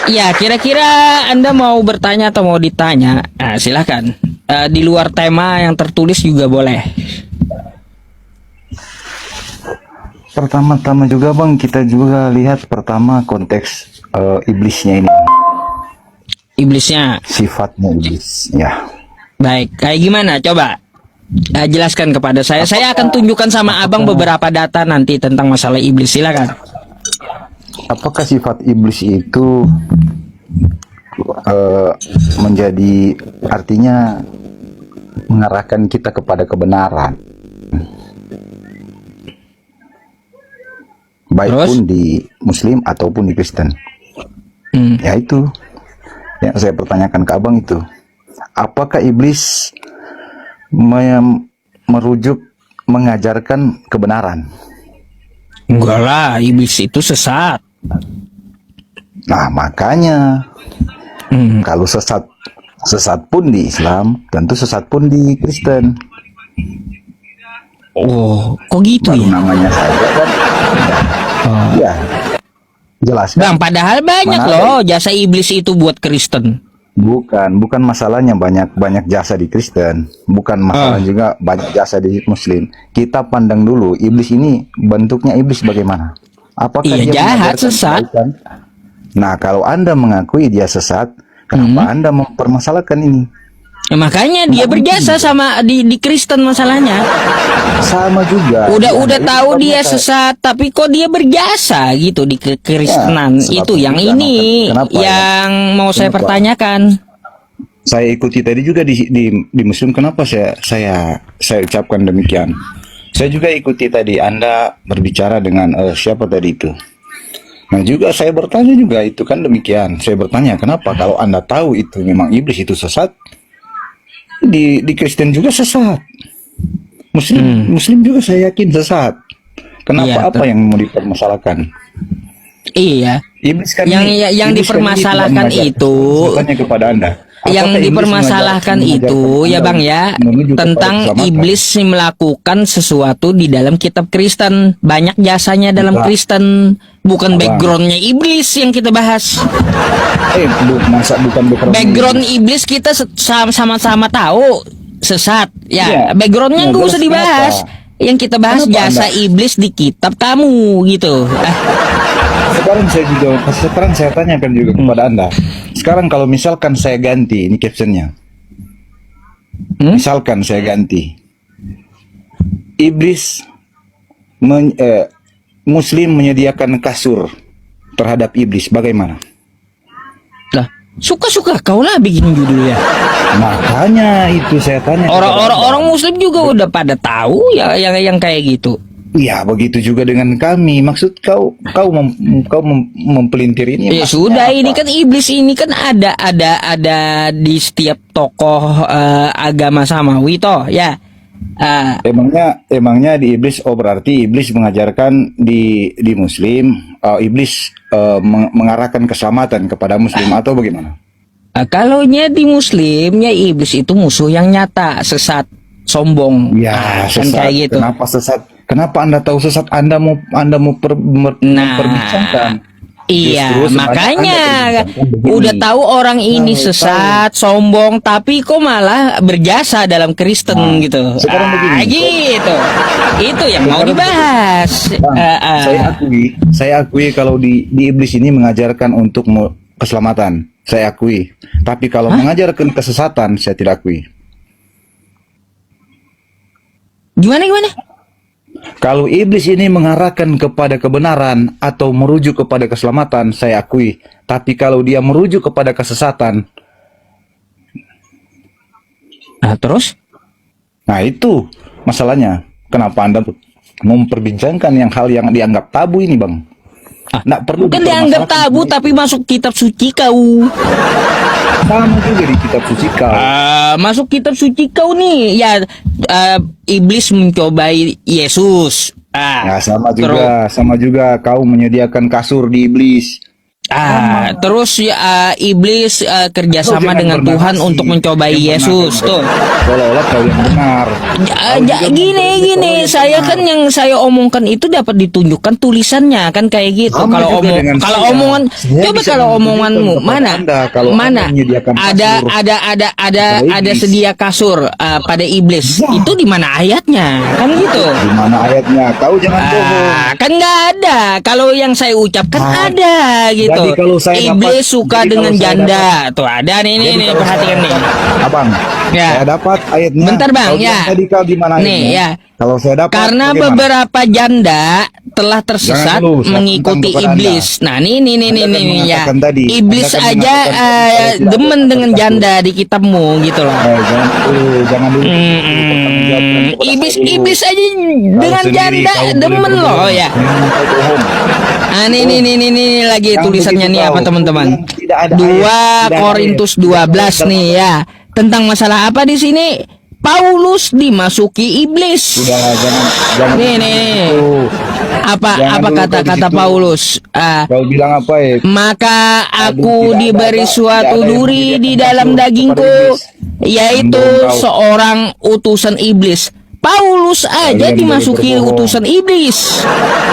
Ya, kira-kira Anda mau bertanya atau mau ditanya? Nah, silakan. Di luar tema yang tertulis juga boleh. Pertama-tama juga Bang, kita juga lihat pertama konteks iblisnya ini, Iblisnya. sifatnya iblis. Ya, Baik, kayak gimana? Coba jelaskan kepada saya. Saya akan tunjukkan sama abang beberapa data nanti tentang masalah iblis. Silakan. apakah sifat iblis itu menjadi artinya mengarahkan kita kepada kebenaran, baik Terus? pun di Muslim ataupun di Kristen? Ya itu yang saya pertanyakan ke abang itu. Apakah iblis merujuk mengajarkan kebenaran? Enggak lah, iblis itu sesat. Nah makanya kalau sesat pun di Islam, tentu sesat pun di Kristen. Oh, kok gitu Baru ya? namanya saja kan. Ya, jelas Bang, kan? padahal banyak Mana loh jasa iblis itu buat Kristen. Bukan masalahnya banyak jasa di Kristen, bukan masalah juga banyak jasa di Muslim. Kita pandang dulu iblis ini, bentuknya iblis bagaimana? Apakah Iya, dia jahat, mengajarkan sesat. kebaikan? Nah, kalau Anda mengakui dia sesat, kenapa Anda mempermasalahkan ini? Ya, makanya dia berjasa sama di Kristen masalahnya. Sama juga. Udah Ya, tahu itu dia karena sesat, tapi kok dia berjasa gitu di kekristenan. Ya, Itu sebab yang juga, ini kenapa ya? yang mau saya Kenapa? pertanyakan. Saya ikuti tadi juga di Muslim, kenapa saya ucapkan demikian? Saya juga ikuti tadi Anda berbicara dengan siapa tadi itu. Nah juga saya bertanya juga itu kan demikian. Saya bertanya kenapa kalau Anda tahu itu memang iblis itu sesat, di Kristen juga sesat. Muslim juga saya yakin sesat. Kenapa? Iya, Apa yang mau dipermasalahkan? Iya. Iblis kan Yang ini- yang iblis kan ini dipermasalahkan tidak mengajar. itu, Saya tanya kepada Anda. yang Apakah iblis dipermasalahkan mengajarkan itu ya Anda Bang ya, menuju kepada tentang keselamatan? iblis melakukan sesuatu di dalam kitab Kristen. Banyak jasanya dalam Bukan. Kristen, bukan Abang. backgroundnya iblis yang kita bahas. Masa bukan Background iblis kita sama-sama tahu sesat. Ya, Iya. backgroundnya Ya, nggak jelas usah dibahas. kenapa? Yang kita bahas Kenapa jasa Anda? iblis di kitab kamu gitu. Sekarang saya tanyakan juga kepada Anda. Sekarang kalau misalkan saya ganti ini captionnya, misalkan saya ganti, iblis Muslim menyediakan kasur terhadap iblis, bagaimana? Lah, suka-suka kau lah bikin judulnya. Makanya itu saya tanya. Orang Muslim juga udah pada tahu ya yang kayak gitu. Ya begitu juga dengan kami. Maksud kau mempelintir ini. Ya maksudnya sudah, apa? ini kan iblis ini kan ada di setiap tokoh agama samawi toh ya. Emangnya di iblis, berarti iblis mengajarkan di Muslim, iblis mengarahkan keselamatan kepada Muslim atau bagaimana? Kalaunya di Muslimnya iblis itu musuh yang nyata, sesat, sombong. Ya, Kan sesat. kayak gitu. Kenapa sesat? Kenapa Anda tahu sesat? Anda mau memperbincangkan. Iya, Justru sebenarnya makanya Anda perbincangkan begini. udah tahu orang ini Tahu. sesat, sombong, tapi kok malah berjasa dalam Kristen gitu. sekarang begini. Gitu. Itu yang mau Sekarang dibahas. Bang, saya akui kalau di iblis ini mengajarkan untuk keselamatan. Saya akui. Tapi kalau mengajarkan kesesatan, saya tidak akui. Gimana? Kalau iblis ini mengarahkan kepada kebenaran atau merujuk kepada keselamatan, saya akui. Tapi kalau dia merujuk kepada kesesatan, Nah, terus? nah itu masalahnya. Kenapa Anda memperbincangkan hal yang dianggap tabu ini, Bang? Nggak perlu Bukan dianggap dipermasalahkan. tabu, tapi masuk kitab suci kau. Sama juga di kitab suci kau. Masuk kitab suci kau nih. Ya, iblis mencobai Yesus. Nah, sama juga kau menyediakan kasur di iblis. Terus ya, iblis kerjasama Jangan dengan Tuhan bernarasi. untuk mencobai Yang Yesus benar. tuh. Seolah-olah kau yang benar. Kau juga Gini mempercayai gini, kau yang saya benar. kan yang saya omongkan itu dapat ditunjukkan tulisannya kan kayak gitu. Sama Kalau juga dengan kalau saya. omongan, Saya coba bisa kalau menunjukkan omonganmu kepada mana Anda kalau mana Anda menyediakan ada kasur ada kepada iblis. sedia kasur pada iblis. Ya. Itu di mana ayatnya? Kan gitu. Di mana ayatnya? Kau jangan bohong. Kan nggak ada. Kalau yang saya ucapkan ada gitu. Jadi kalau saya Iblis dapat- suka jadi dengan kalau saya janda. Tuh ada nih Jadi kalau perhatikan saya nih. dapat- Abang, Ya. saya dapat ayatnya. Bentar, Bang, Kau bilang ya. Tadi kau di mana Nih, ayatnya? ya. Kalau saya dapat, Karena bagaimana? beberapa janda telah tersesat Jangan dulu, saya mengikuti tentang kepada iblis. Nah, nih Anda kan ya. mengatakan tadi, Iblis Anda kan aja mengatakan kalau tidak demen ada dengan kasur. janda di kitabmu gitu loh. Jangan dulu. Iblis aja dengan janda demen loh ya. Nih lagi Yang tulisannya begitu nih apa tahu. teman-teman? Tidak ada 2 ayat, tidak ada Korintus ayat. 12 nih ya. Tentang masalah apa di sini? Paulus dimasuki iblis. Sudah, jangan. Nih. Itu. Apa Jangan dulu kau kata-kata di situ. Paulus? Kau bilang apa ya? Maka aku Tidak diberi ada suatu yang duri menyediakan di dalam kasur dagingku, kepada iblis. yaitu Membohong kau. seorang utusan iblis. Paulus aja Kalian dimasuki boleh berbohong. utusan iblis.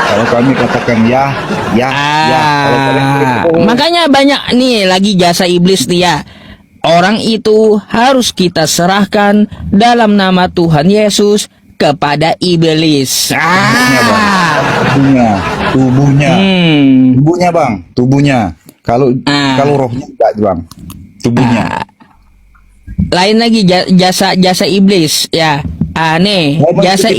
Kalau kami katakan ya. Kalau kalian boleh berbohong. Makanya banyak nih lagi jasa iblis dia. Orang itu harus kita serahkan dalam nama Tuhan Yesus kepada iblis. Tubuhnya, Hmm. Bang, tubuhnya. Kalau rohnya enggak, Bang. Tubuhnya. Lain lagi jasa iblis ya. Nih jasa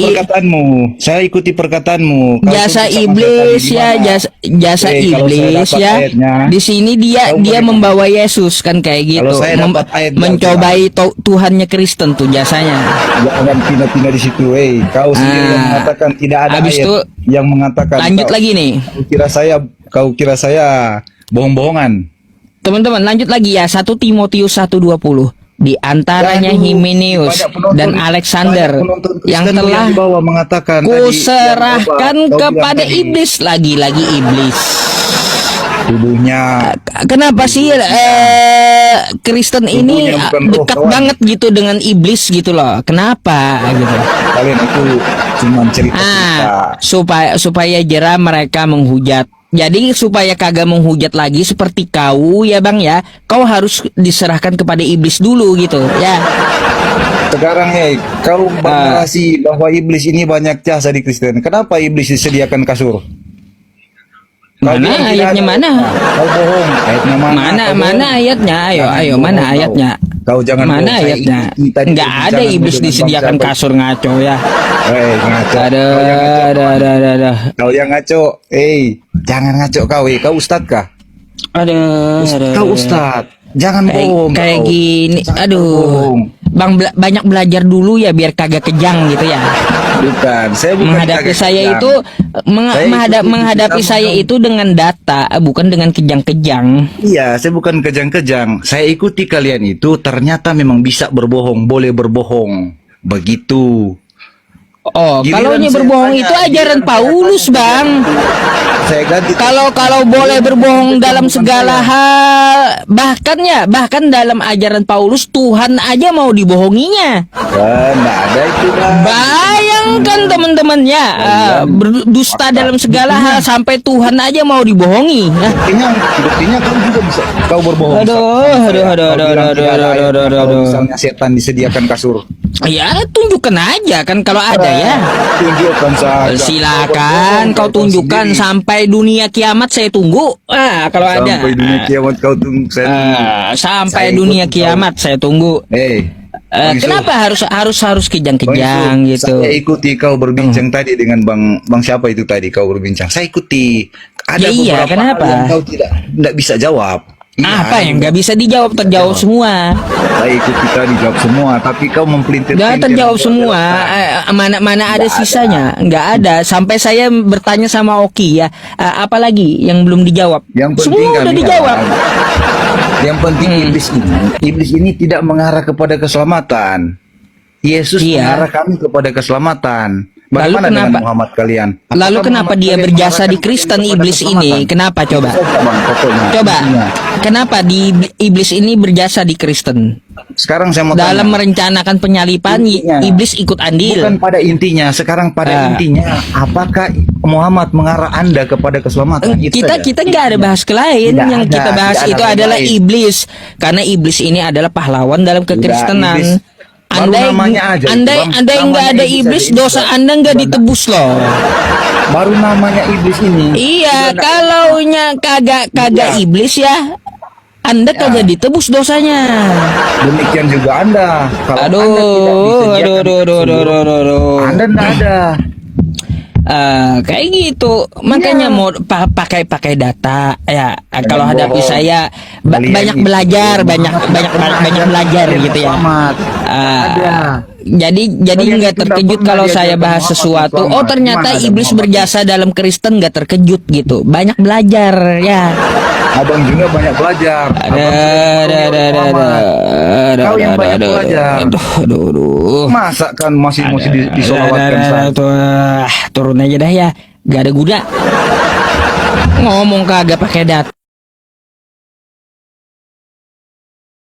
Saya ikuti perkataanmu. Kau jasa tuntut sama iblis saya tadi, ya, di mana? jasa Kalau saya iblis dapat ya. ayatnya, Di sini dia kau bagaimana? membawa Yesus kan kayak gitu. Kalau saya dapat ayat Mencobai Tuhannya Kristen tuh jasanya. jangan pindah-pindah di situ, Kau sendiri yang mengatakan tidak ada Habis ayat itu, yang mengatakan. Lanjut lagi nih. Kau kira saya bohong-bohongan. Teman-teman lanjut lagi ya 1 Timotius 1:20. Di antaranya Jangan dulu. Hymenaeus Banyak penonton- dan Alexander banyak penonton yang Kristen telah di bawah mengatakan tadi, kuserahkan yang apa, kau kepada bilang tadi, iblis, lagi-lagi iblis. tubuhnya. Kenapa sih Kristen ini Tubuhnya bukan roh, dekat kawan. banget gitu dengan iblis gitu loh? Kenapa gitu? Kalian itu cuma cerita-cerita. Supaya jera mereka menghujat. Jadi supaya kagak menghujat lagi seperti kau ya Bang ya, kau harus diserahkan kepada iblis dulu gitu ya. Sekarang kau bernarasi bahwa iblis ini banyak jasa di Kristen. Kenapa iblis disediakan kasur? Kau Mana bilang tidak ayatnya ada. mana? Kau bohong. Ayatnya mana? Mana Kau mana bohong. ayatnya? Ayo Jangan mana bohong, ayatnya? Kau jangan Mana bohong. Saya ayatnya? ikuti tadi Nggak ada perbincanganmu iblis dengan disediakan bangsa kasur ngaco ya. ngaco. Ada. Kau yang ngaco. Jangan ngaco kau. Kau ustad kah? Kau ustad. Jangan bohong. Kayak kau. gini. Jangan Aduh. bohong. Bang banyak belajar dulu ya biar kagak kejang gitu ya. Bukan, saya bukan Menghadapi kagak saya kejang. itu Saya menghadapi ikuti saya kitabmu. itu dengan data, bukan dengan kejang-kejang. Iya, saya bukan kejang-kejang. Saya ikuti kalian itu ternyata memang bisa berbohong, boleh berbohong. Begitu. Oh, Giliran kalau saya berbohong tanya, itu ajaran giliran saya Paulus, tanya, Bang. Saya ganti. Kalau boleh berbohong dalam segala hal, bahkan dalam ajaran Paulus Tuhan aja mau dibohonginya. Nggak ada itu, Bang. Bayangkan teman-temannya berdusta dalam segala hal sampai Tuhan aja mau dibohongi. Nah, Buktinya kau juga bisa kau berbohong. Aduh. Kalau misalnya setan disediakan kasur. ya tunjukkan aja kan kalau ada ya. Tunjukkan saja. Silakan kau tunjukkan sampai dunia kiamat saya tunggu. Kalau ada. Sampai dunia kiamat kau tunggu. Sampai Saya dunia ikut kiamat saya tunggu. Bang Yusuf. Kenapa harus kejang-kejang Bang Yusuf, gitu? Saya ikuti kau berbincang tadi dengan bang siapa itu tadi kau berbincang. Saya ikuti. Ada Ya iya, beberapa kenapa? hal yang kau tidak bisa jawab. Apa Iya, yang nggak bisa dijawab terjawab semua? Saya ikuti tadi jawab semua, tapi kau mempelintir. Nggak terjawab semua. Mana ada sisanya? Nggak ada. Sampai saya bertanya sama Oki ya, apalagi yang belum dijawab? Yang penting Semua kan udah ya, dijawab. Yang penting iblis ini tidak mengarah kepada keselamatan. Yesus Iya. mengarah kami kepada keselamatan. Bagaimana dengan kenapa? Muhammad kalian? Lalu Apakah kenapa Muhammad dia kalian berjasa mengarahkan di kalian Kristen kepada iblis ini? keselamatan? Kenapa coba? Itu saja, Bang, pokoknya. Coba. Intinya. Kenapa di iblis ini berjasa di Kristen? Sekarang saya mau Dalam tanya. merencanakan penyalipan, Intinya. iblis ikut andil. Bukan pada intinya, sekarang pada Ah. intinya. Apakah Muhammad mengarah Anda kepada keselamatan? Itu saja. Kita nggak ada bahas ke lain. Tidak Yang ada, kita bahas tidak ada itu lain adalah lain. iblis, karena iblis ini adalah pahlawan dalam kekristenan. iblis. Baru namanya aja itu, Bang. Andai nggak Namanya ada iblis iblis, aja, dosa iblis. Anda nggak Sudah ditebus loh. Baru namanya iblis ini. Iya, Sudah kalaunya kagak Iya. iblis ya, Anda kagak ditebus dosanya. Demikian juga Anda. Kalau Aduh, Anda tidak disediakan aduh. Anda tidak ada. Kayak gitu, makanya Iya. mau pakai data ya. Kalau Jangan hadapi bohong. saya Kalian banyak itu, belajar, Muhammad banyak belajar kalian gitu ya. selamat. Ah, Ada. Jadi Kalian nggak itu terkejut nggak kalau pernah saya diajarkan bahas Muhammad sesuatu. selamat. Oh ternyata Gimana ada iblis Muhammad berjasa dalam Kristen, nggak terkejut gitu. Banyak belajar ya. Abang juga banyak belajar. Kau yang banyak belajar. Aduh. Masa kan masih disolawatkan saja. Turun aja dah ya. Gak ada guna. Ngomong kagak pakai data.